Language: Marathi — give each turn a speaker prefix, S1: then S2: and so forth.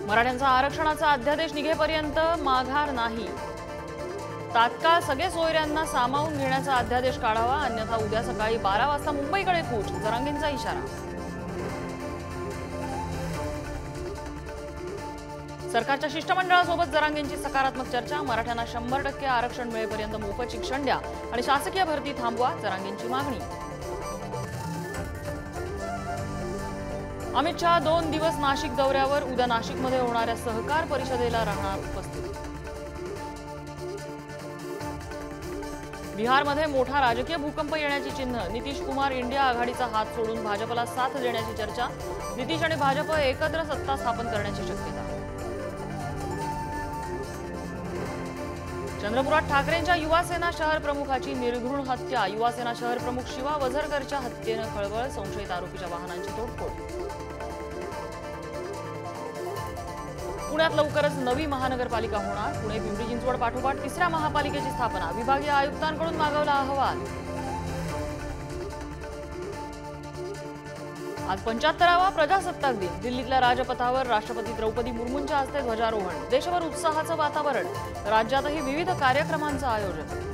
S1: मराठ्यांचा आरक्षणाचा अध्यादेश निघेपर्यंत माघार नाही। तात्काळ सगळे सोयऱ्यांना सामावून घेण्याचा अध्यादेश काढावा, अन्यथा उद्या सकाळी 12 वाजता मुंबईकडे कूच, जरांगेंचा इशारा। सरकारच्या शिष्टमंडळासोबत जरांगेंची सकारात्मक चर्चा, मराठ्यांना 100% आरक्षण मिळेपर्यंत मोफत शिक्षण द्या आणि शासकीय भरती थांबवा, जरांगेंची मागणी। अमित शहा 2 दिवस नाशिक दौऱ्यावर, उद्या नाशिकमध्ये होणाऱ्या सहकार परिषदेला राहणार उपस्थित। बिहारमध्ये मोठा राजकीय भूकंप येण्याची चिन्ह, नितीश कुमार इंडिया आघाडीचा हात सोडून भाजपला साथ देण्याची चर्चा, नितीश आणि भाजप एकत्र सत्ता स्थापन करण्याची शक्यता। चंद्रपुरात ठाकरेंच्या युवासेना शहर प्रमुखाची निर्घृण हत्या, युवासेना शहर प्रमुख शिवा वझरकरच्या हत्येनं खळबळ, संशयित आरोपीच्या वाहनांची तोडफोड। पुण्यात लवकरच नवी महानगरपालिका होणार, पुणे पिंपरी चिंचवड पाठोपाठ 3ऱ्या महापालिकेची स्थापना, विभागीय आयुक्तांकडून मागवला अहवाल। आज 75वा प्रजासत्ताक दिन, दिल्लीतल्या राजपथावर राष्ट्रपती द्रौपदी मुर्मूंच्या हस्ते ध्वजारोहण, देशभर उत्साहाचं वातावरण, राज्यातही विविध कार्यक्रमांचं आयोजन।